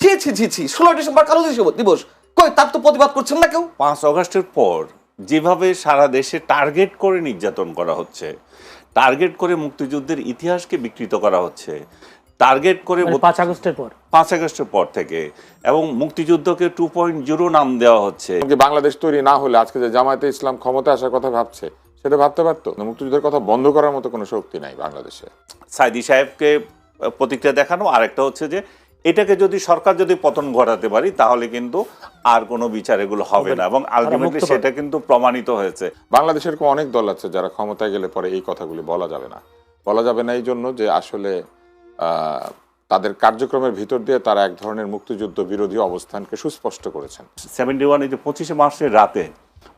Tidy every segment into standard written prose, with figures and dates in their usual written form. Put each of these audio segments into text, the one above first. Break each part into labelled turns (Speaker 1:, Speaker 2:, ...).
Speaker 1: ছি ছি ছি ছি 16 ডিসেম্বর কালো দিবস, কই তার তো প্রতিবাদ করছেন না কেউ।
Speaker 2: 5 আগস্টের পর যেভাবে সারা দেশে টার্গেট করে নির্যাতন করা হচ্ছে, টার্গেট করে মুক্তিযুদ্ধের ইতিহাসকে বিকৃত করা হচ্ছে, টার্গেট করে
Speaker 3: 5 আগস্টের পর
Speaker 2: 5 আগস্টের পর থেকে, এবং মুক্তিযুদ্ধকে 2.0 নাম দেওয়া হচ্ছে।
Speaker 4: বাংলাদেশ তৈরি না হলে আজকে যে জামায়াতে ইসলাম ক্ষমতা আসার কথা ভাবছে সেটা ভাবতে পারতো? মুক্তিযুদ্ধের কথা বন্ধ করার মতো কোনো শক্তি নাই বাংলাদেশে।
Speaker 2: সাইদি সাহেবকে প্রতিক্রিয়া দেখানো, আরেকটা হচ্ছে যে এটাকে যদি সরকার যদি পতন ঘটাতে পারি তাহলে কিন্তু আর কোনো বিচার এগুলো হবে না, এবং আলটিমেটলি সেটা কিন্তু প্রমাণিত হয়েছে।
Speaker 4: বাংলাদেশের অনেক দল আছে যারা ক্ষমতায় গেলে পরে এই কথাগুলি বলা যাবে না এই জন্য যে আসলে তাদের কার্যক্রমের ভিতর দিয়ে তারা এক ধরনের মুক্তিযুদ্ধ বিরোধী অবস্থানকে সুস্পষ্ট করেছেন।
Speaker 2: 71 যে 25শে মার্চের রাতে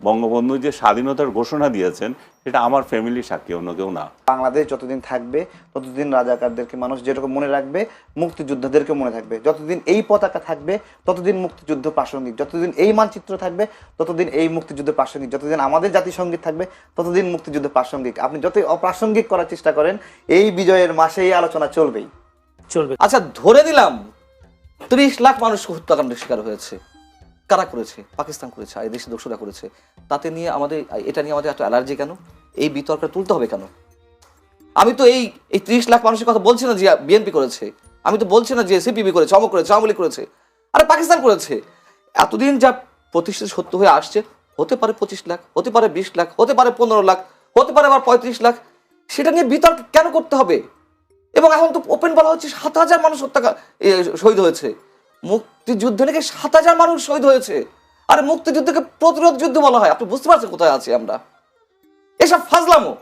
Speaker 2: বঙ্গবন্ধু যে স্বাধীনতার ঘোষণা দিয়েছেন সেটা আমার ফ্যামিলি সাক্ষী, অন্য কেউ না।
Speaker 5: বাংলাদেশ যতদিন থাকবে ততদিন রাজাকারদেরকে মানুষ যেরকম মনে রাখবে, মুক্তিযোদ্ধাদেরকে মনে থাকবে। যতদিন এই পতাকা থাকবে ততদিন মুক্তিযুদ্ধ প্রাসঙ্গিক, যতদিন এই মানচিত্র থাকবে ততদিন এই মুক্তিযুদ্ধ প্রাসঙ্গিক, যতদিন আমাদের জাতীয় সঙ্গীত থাকবে ততদিন মুক্তিযুদ্ধ প্রাসঙ্গিক। আপনি যতই অপ্রাসঙ্গিক করার চেষ্টা করেন, এই বিজয়ের মাসে এই আলোচনা চলবে।
Speaker 1: আচ্ছা ধরে দিলাম 30 লাখ মানুষ হত্যাকাণ্ডের শিকার হয়েছে, কারা করেছে? পাকিস্তান করেছে, এই দেশে দোষরা করেছে। তাতে নিয়ে এটা নিয়ে আমাদের এত অ্যালার্জি কেন? এই বিতর্কটা তুলতে হবে কেন? আমি তো এই 30 লাখ মানুষের কথা বলছি না যে বিএনপি করেছে, আমি তো বলছি না যে সিপিবি করেছে, অমক করেছে, আওয়ামী লীগ করেছে, আরে পাকিস্তান করেছে। এতদিন যা প্রতিষ্ঠিত সত্য হয়ে আসছে, হতে পারে 25 লাখ, হতে পারে 20 লাখ, হতে পারে 15 লাখ, হতে পারে আবার 35 লাখ। সেটা নিয়ে বিতর্ক কেন করতে হবে? এবং এখন তো ওপেন বলা হচ্ছে 7,000 মানুষ শহীদ হয়েছে। মুক্তিযুদ্ধ নাকি 7,000 মানুষ শহীদ হয়েছে। আরে মুক্তিযুদ্ধকে প্রতিরোধ যুদ্ধ বলা হয়। আপনি বুঝতে পারছেন কোথায় আছি আমরা? এসব ফাজলামো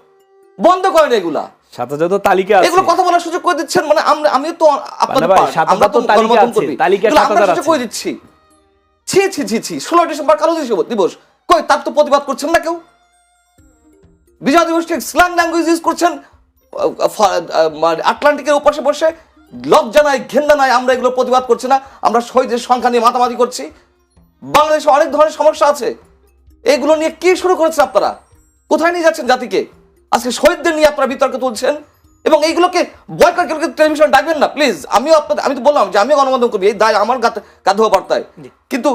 Speaker 1: বন্ধ করেন এগুলা।
Speaker 3: 7,000 তো তালিকা আছে,
Speaker 1: এগুলো কথা বলার সুযোগ করে দিচ্ছেন। মানে আমি তো আপনাদের
Speaker 3: আমরা তো তালিকা আছে, তালিকা 7,000 আছে
Speaker 1: করে দিচ্ছি। ছি ছি ছি ছি 16 ডিসেম্বর কালো দিবস, কই তার তো প্রতিবাদ করছেন না কেউ। বিজয় দিবসকে স্ল্যাং ল্যাঙ্গুয়েজ ইউজ করছেন, আটলান্টিকের ওপাশে বসে লজ্জা নাই, ঘেন্না নাই, আমরা এগুলো প্রতিবাদ করছি না, আমরা শহীদের সংখ্যা নিয়ে মাতামাতি করছি। বাংলাদেশে অনেক ধরনের সমস্যা আছে, এগুলো নিয়ে কি শুরু করেছেন আপনারা? কোথায় নিয়ে যাচ্ছেন জাতিকে? আজকে শহীদদের নিয়ে আপনারা বিতর্ক তুলছেন, এবং এইগুলোকে বয়কট করে টেলিভিশন ডাকবেন না প্লিজ। আমি তো বললাম যে আমিও গণমাধ্যম করবি, এই দায় আমার কাঁধে বার্তায়, কিন্তু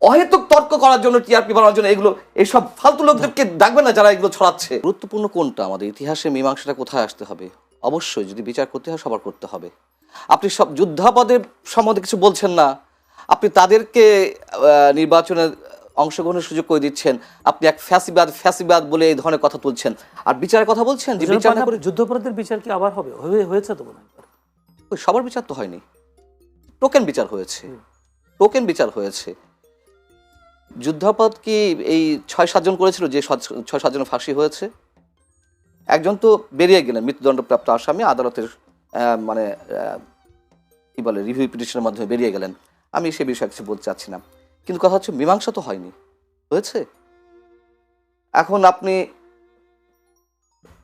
Speaker 1: অহেতুক তর্ক করার জন্য, টিআরপি বাড়ানোর জন্য এগুলো, এইসব ফালতু লোকদেরকে ডাকবেন না যারা এগুলো ছড়াচ্ছে। গুরুত্বপূর্ণ কোনটা? আমাদের ইতিহাসে মীমাংসাটা কোথায় আসতে হবে? অবশ্যই যদি বিচার করতে হয় সবার করতে হবে। আপনি সব যুদ্ধাপদের সম্বন্ধে কিছু বলছেন না, আপনি তাদেরকে নির্বাচনে অংশগ্রহণের সুযোগ করে দিচ্ছেন, আপনি এক ফ্যাসিবাদ বলে এই ধরনের কথা তুলছেন, আর বিচারের কথা বলছেন যে বিচার না করে
Speaker 3: যুদ্ধাপরাধের বিচার কি আবার হবে? হয়েছে তো মনে হয়
Speaker 1: সবার বিচার তো হয়নি, টোকেন বিচার হয়েছে। যুদ্ধাপরাধ কি এই 6-7 জন করেছিল, যে 6-7 জন ফাঁসি হয়েছে? একজন তো বেরিয়ে গেলেন, মৃত্যুদণ্ডপ্রাপ্ত আসামি, আদালতের মানে কি বলে রিভিউ পিটিশনের মাধ্যমে বেরিয়ে গেলেন। আমি সে বিষয়ে কিছু বলতে চাচ্ছি না, কিন্তু কথা হচ্ছে মীমাংসা তো হয়নি, হয়েছে। এখন আপনি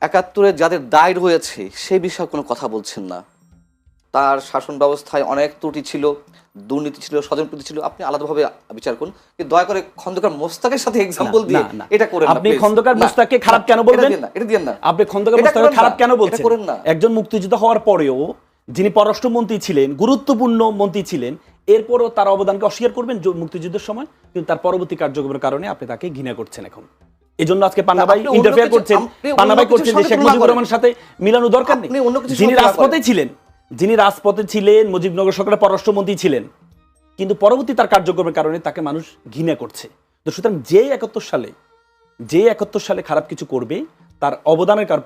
Speaker 1: 71-এ যাদের দায় রয়েছে সেই বিষয়ে কোনো কথা বলছেন না। তার শাসন ব্যবস্থায় অনেক ত্রুটি ছিল, দুর্নীতি ছিল, স্বজনপ্রীতি ছিল, আপনি আলাদাভাবে বিচার করুন, কিন্তু দয়া করে খন্দকার মোস্তাকের সাথে এক্সাম্পল দিয়ে এটা করেন না।
Speaker 3: আপনি খন্দকার মোস্তাককে খারাপ কেন বলবেন?
Speaker 1: এটা দিয়েন না।
Speaker 3: আপনি খন্দকার মোস্তাককে খারাপ কেন বলছেন? একজন মুক্তিযোদ্ধা হওয়ার পরেও যিনি পররাষ্ট্রমন্ত্রী ছিলেন, গুরুত্বপূর্ণ মন্ত্রী ছিলেন, এরপরও তার অবদানকে অস্বীকার করবেন মুক্তিযুদ্ধের সময়, কিন্তু তার পরবর্তী কার্যক্রমের কারণে আপনি তাকে ঘৃণা করছেন। এখন এই জন্য আজকে পান্নাভাই ইন্টারফেয়ার করছেন, পান্নাভাই করছেন যে শেখ মুজিবুর রহমানের সাথে মিলানো দরকার নেই। যিনি রাজপথে ছিলেন, মুজিবনগর সরকারের পররাষ্ট্রমন্ত্রী ছিলেন, কিন্তু পরবর্তী তার কার্যক্রমের কারণে তাকে মানুষ ঘৃণা করছে। তো সুতরাং যে 71 সালে খারাপ কিছু করবে, তার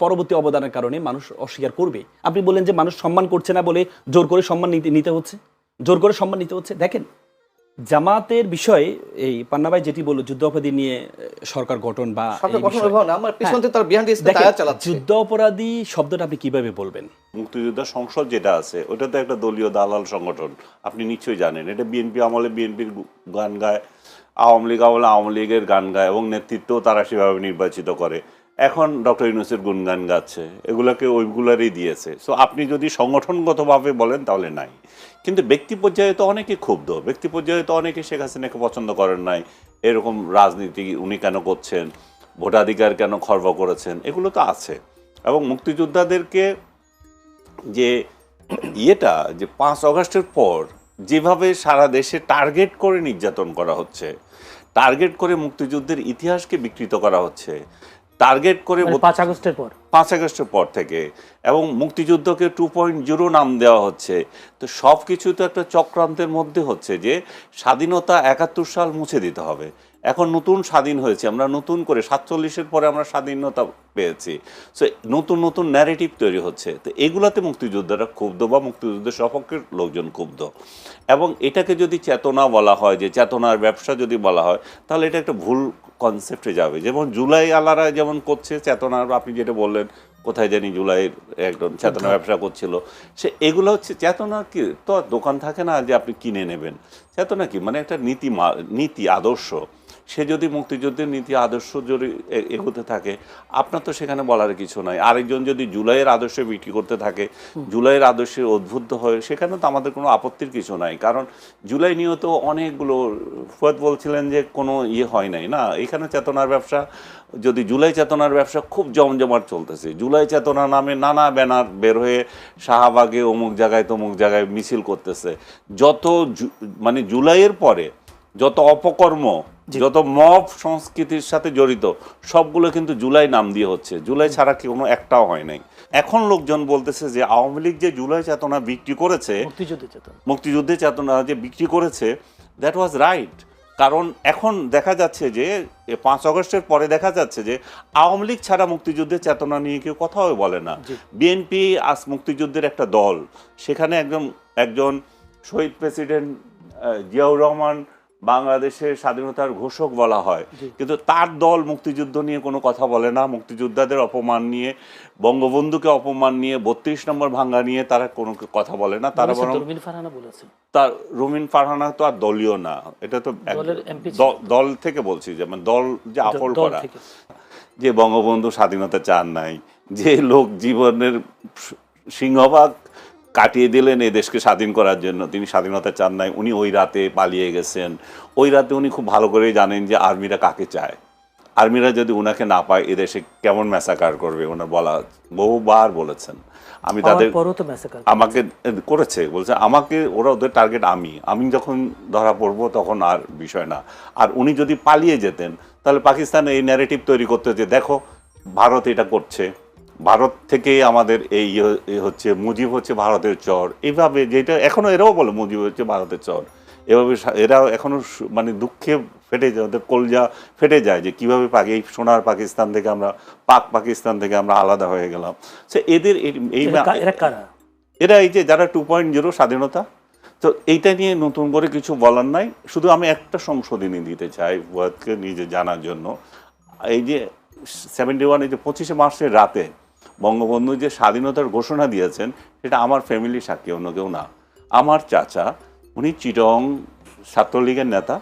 Speaker 3: পরবর্তী অবদানের কারণে মানুষ অস্বীকার করবে। আপনি বলেন যে মানুষ সম্মান করছে না বলে জোর করে সম্মান নিতে হচ্ছে। দেখেন, জামাতের বিষয়ে এই পান্নাভাই যেটি বলল, যুদ্ধাপরাধী নিয়ে সরকার গঠন বা যুদ্ধাপরাধী শব্দটা আপনি কিভাবে বলবেন?
Speaker 2: মুক্তিযোদ্ধা সংসদ যেটা আছে ওটা তো একটা দলীয় দালাল সংগঠন, আপনি নিশ্চয়ই জানেন। এটা বিএনপি আমলে বিএনপির গান গায়, আওয়ামী লীগ আমলে আওয়ামী লীগের গান গায়, এবং নেতৃত্বও তারা সেভাবে নির্বাচিত করে। এখন ডক্টর ইউনূসের গুণগান গাচ্ছে, এগুলোকে ওইগুলারই দিয়েছে। সো আপনি যদি সংগঠনগতভাবে বলেন তাহলে নাই, কিন্তু ব্যক্তি পর্যায়ে তো অনেকে ক্ষুব্ধ, ব্যক্তি পর্যায়ে তো অনেকে শেখ হাসিনাকে পছন্দ করেন নাই, এরকম রাজনীতি উনি কেন করছেন, ভোটাধিকার কেন খর্ব করেছেন, এগুলো তো আছে। এবং মুক্তিযোদ্ধাদেরকে যে 5 আগস্টের পর যেভাবে সারা দেশে টার্গেট করে নির্যাতন করা হচ্ছে, টার্গেট করে মুক্তিযুদ্ধের ইতিহাসকে বিকৃত করা হচ্ছে, টার্গেট করে
Speaker 6: 5 আগস্টের পর
Speaker 2: 5 আগস্টের পর থেকে, এবং মুক্তিযুদ্ধকে 2.0 নাম দেওয়া হচ্ছে। তো সব কিছু তো একটা চক্রান্তের মধ্যে হচ্ছে যে স্বাধীনতা 71 সাল মুছে দিতে হবে। এখন নতুন স্বাধীন হয়েছে, আমরা নতুন করে 47-এর পরে আমরা স্বাধীনতা পেয়েছি। সো নতুন নতুন ন্যারেটিভ তৈরি হচ্ছে। তো এগুলাতে মুক্তিযোদ্ধারা ক্ষুব্ধ বা মুক্তিযুদ্ধের সপক্ষের লোকজন ক্ষুব্ধ। এবং এটাকে যদি চেতনা বলা হয়, যে চেতনার ব্যবসা যদি বলা হয়, তাহলে এটা একটা ভুল কনসেপ্টে যাবে। যেমন জুলাই আলারা যেমন করছে চেতনার, আপনি যেটা বললেন কোথায় জানি জুলাইয়ের একজন চেতনা ব্যবসা করছিল, সে এগুলো হচ্ছে চেতনা। কি তো দোকান থাকে না যে আপনি কিনে নেবেন? চেতনা কি মানে একটা নীতি আদর্শ। সে যদি মুক্তিযুদ্ধের নীতি আদর্শ যদি এগোতে থাকে, আপনার তো সেখানে বলার কিছু নাই। আরেকজন যদি জুলাইয়ের আদর্শে বিক্রি করতে থাকে, জুলাইয়ের আদর্শে উদ্বুদ্ধ হয়ে, সেখানে তো আমাদের কোনো আপত্তির কিছু নাই। কারণ জুলাই নিয়েও তো অনেকগুলো, ফুয়াদ বলছিলেন যে কোনো হয় নাই না, এখানে চেতনার ব্যবসা, যদি জুলাই চেতনার ব্যবসা খুব জমজমাট চলতেছে। জুলাই চেতনা নামে নানা ব্যানার বের হয়ে শাহবাগে অমুক জায়গায় তমুক জায়গায় মিছিল করতেছে। যত মানে জুলাইয়ের পরে যত অপকর্ম, যত মব সংস্কৃতির সাথে জড়িত, সবগুলো কিন্তু জুলাই নাম দিয়ে হচ্ছে। জুলাই ছাড়া কি কোনো একটাও হয় নাই। এখন লোকজন বলতেছে যে আওয়ামী লীগ যে জুলাই চেতনা বিক্রি করেছে, মুক্তিযুদ্ধের চেতনা যে বিক্রি করেছে, দ্যাট ওয়াজ রাইট। কারণ এখন দেখা যাচ্ছে যে 5 আগস্টের পরে দেখা যাচ্ছে যে আওয়ামী লীগ ছাড়া মুক্তিযুদ্ধের চেতনা নিয়ে কেউ কথাও বলে না। বিএনপি আজ মুক্তিযুদ্ধের একটা দল, সেখানে একজন শহীদ প্রেসিডেন্ট জিয়াউর রহমান বাংলাদেশের স্বাধীনতার ঘোষক বলা হয়, কিন্তু তার দল মুক্তিযুদ্ধ নিয়ে কোনো কথা বলে না। মুক্তিযোদ্ধাদের অপমান নিয়ে, বঙ্গবন্ধুকে অপমান নিয়ে, 32 নম্বর ভাঙ্গা নিয়ে তারা কোনো কথা বলে না। তারা বরং রুমিন ফারহানা তো আর দলীয় না, এটা তো দল থেকে বলছি, যেমন দল যে আফল করা, যে বঙ্গবন্ধু স্বাধীনতা চান নাই, যে লোক জীবনের সিংহভাগ কাটিয়ে দিলেন এই দেশকে স্বাধীন করার জন্য, তিনি স্বাধীনতা চান নাই। উনি ওই রাতে পালিয়ে গেছেন। ওই রাতে উনি খুব ভালো করে জানেন যে আর্মিরা কাকে চায়। আর্মিরা যদি উনাকে না পায় এদেশে কেমন ম্যাসাকার করবে, ওনার বলা বহুবার বলেছেন। আমি তাদের আমাকে করেছে, বলছে আমাকে ওরা, ওদের টার্গেট আমি যখন ধরা পড়বো তখন আর বিষয় না। আর উনি যদি পালিয়ে যেতেন তাহলে পাকিস্তান এই ন্যারেটিভ তৈরি করতে, যে দেখো ভারত এটা করছে, ভারত থেকে আমাদের এই হচ্ছে মুজিব হচ্ছে ভারতের চর, এইভাবে, যেটা এখনো এরাও বলে মুজিব হচ্ছে ভারতের চর, এভাবে এরা এখনো মানে দুঃখে ফেটে যায়, ওদের কলজা ফেটে যায় যে কীভাবে এই সোনার পাকিস্তান থেকে আমরা, পাকিস্তান থেকে আমরা আলাদা হয়ে গেলাম। সে এদের এরা এই যে যারা 2.0 স্বাধীনতা, তো এইটা নিয়ে নতুন করে কিছু বলার নাই। শুধু আমি একটা সংশোধনী দিতে চাই ওয়াদকে নিজে জানার জন্য। এই যে 71, এই যে 25শে মার্চের রাতে বঙ্গবন্ধু যে স্বাধীনতার ঘোষণা দিয়েছেন, সেটা আমার ফ্যামিলি সাক্ষী, অন্য কেউ না। আমার চাচা, উনি চিটং ছাত্রলীগের নেতা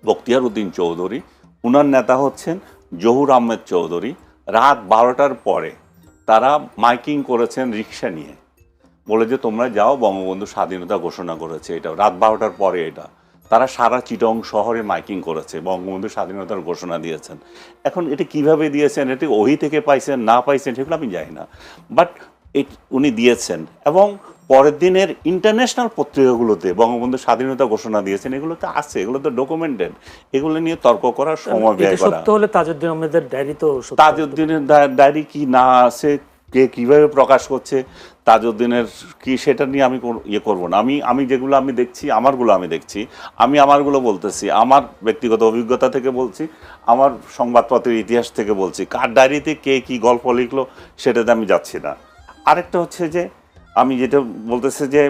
Speaker 2: বখতিয়ার উদ্দিন চৌধুরী, উনার নেতা হচ্ছেন জহুর আহমেদ চৌধুরী। রাত 12টার পরে তারা মাইকিং করেছেন রিক্সা নিয়ে, বলে যে তোমরা যাও, বঙ্গবন্ধু স্বাধীনতা ঘোষণা করেছে। এটা রাত 12টার পরে এটা তারা সারা চিটং শহরে মাইকিং করেছে, বঙ্গবন্ধু স্বাধীনতার ঘোষণা দিয়েছেন। এখন এটা কিভাবে দিয়েছেন, এটা ওহি থেকে পাইছেন না পাইছেন সেগুলো আমি জানি না, বাট উনি দিয়েছেন। এবং পরের দিনের ইন্টারন্যাশনাল পত্রিকাগুলোতে বঙ্গবন্ধু স্বাধীনতা ঘোষণা দিয়েছেন, এগুলো তো আছে, এগুলো তো ডকুমেন্টেড। এগুলো নিয়ে তর্ক করার সময় ব্যয় করা,
Speaker 6: তাজউদ্দিন আহমেদের ডায়েরি, তো
Speaker 2: তাজউদ্দিনের ডায়েরি কি না আছে, কে কীভাবে প্রকাশ করছে, তাজউদ্দিনের কি, সেটা নিয়ে আমি করবো না। আমি যেগুলো আমি দেখছি, আমারগুলো আমি দেখছি, আমি আমারগুলো বলতেছি, আমার ব্যক্তিগত অভিজ্ঞতা থেকে বলছি, আমার সংবাদপত্রের ইতিহাস থেকে বলছি। কার ডায়েরিতে কে কি গল্প লিখলো সেটাতে আমি যাচ্ছি না। আরেকটা হচ্ছে যে আমি যেটা বলতেছি যে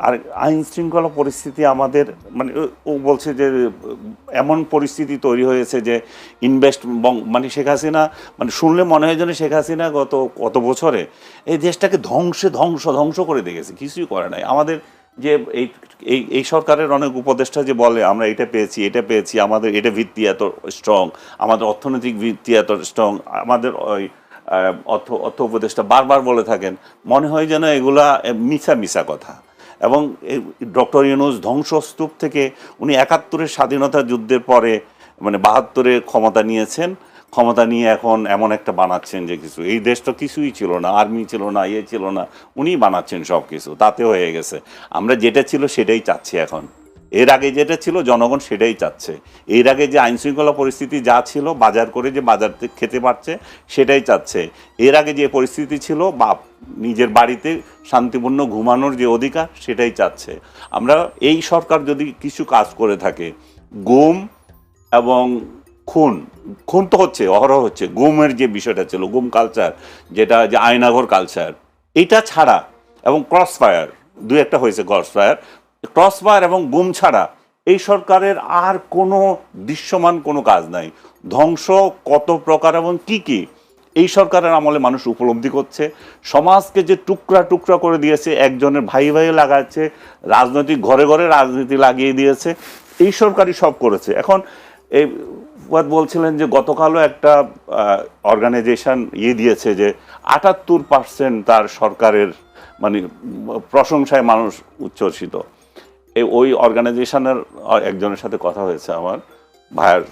Speaker 2: আর আইন শৃঙ্খলা পরিস্থিতি আমাদের, মানে ও বলছে যে এমন পরিস্থিতি তৈরি হয়েছে যে মানে শেখ হাসিনা, মানে শুনলে মনে হয় যেন শেখ হাসিনা কত বছরে এই দেশটাকে ধ্বংস করে দেখেছে, কিছুই করে নাই। আমাদের যে এই সরকারের অনেক উপদেষ্টা যে বলে আমরা এটা পেয়েছি, আমাদের এটা ভিত্তি এত স্ট্রং, আমাদের অর্থনৈতিক ভিত্তি এত স্ট্রং, আমাদের ওই অর্থ উপদেষ্টা বারবার বলে থাকেন, মনে হয় যেন এগুলা মিছা কথা। এবং ডক্টর ইউনূস ধ্বংসস্তূপ থেকে উনি 71-এর স্বাধীনতা যুদ্ধের পরে, মানে 72-এ ক্ষমতা নিয়েছেন, ক্ষমতা নিয়ে এখন এমন একটা বানাচ্ছেন যে কিছু, এই দেশ তো কিছুই ছিল না, আর্মি ছিল না, ইয়ে ছিল না, উনিই বানাচ্ছেন সব কিছু, তাতে হয়ে গেছে। আমরা যেটা ছিল সেটাই চাচ্ছি এখন, এর আগে যেটা ছিল জনগণ সেটাই চাচ্ছে। এর আগে যে আইনশৃঙ্খলা পরিস্থিতি যা ছিল, বাজার করে যে বাজার থেকে খেতে পারছে সেটাই চাচ্ছে। এর আগে যে পরিস্থিতি ছিল বা নিজের বাড়িতে শান্তিপূর্ণ ঘুমানোর যে অধিকার সেটাই চাচ্ছে। আমরা এই সরকার যদি কিছু কাজ করে থাকে, গুম এবং খুন তো হচ্ছে, অহরহ হচ্ছে, গুমের যে বিষয়টা ছিল, গুম কালচার, যেটা যে আয়নাঘর কালচার, এটা ছাড়া, এবং ক্রস ফায়ার, দু একটা হয়েছে ক্রস ফায়ার এবং গুম ছাড়া এই সরকারের আর কোনো দৃশ্যমান কোনো কাজ নাই। ধ্বংস কত প্রকার এবং কি এই সরকারের আমলে মানুষ উপলব্ধি করছে। সমাজকে যে টুকরা টুকরা করে দিয়েছে, একজনের ভাই লাগাচ্ছে, রাজনৈতিক ঘরে ঘরে রাজনীতি লাগিয়ে দিয়েছে, এই সরকারই সব করেছে। এখন এই বলছিলেন যে গতকালও একটা অর্গানাইজেশন দিয়েছে যে ৭৮% তার সরকারের মানে প্রশংসায় মানুষ উচ্ছ্বসিত। ওই অর্গানাইজেশনের একজনের সাথে কথা হয়েছে, আমার ভাইয়ের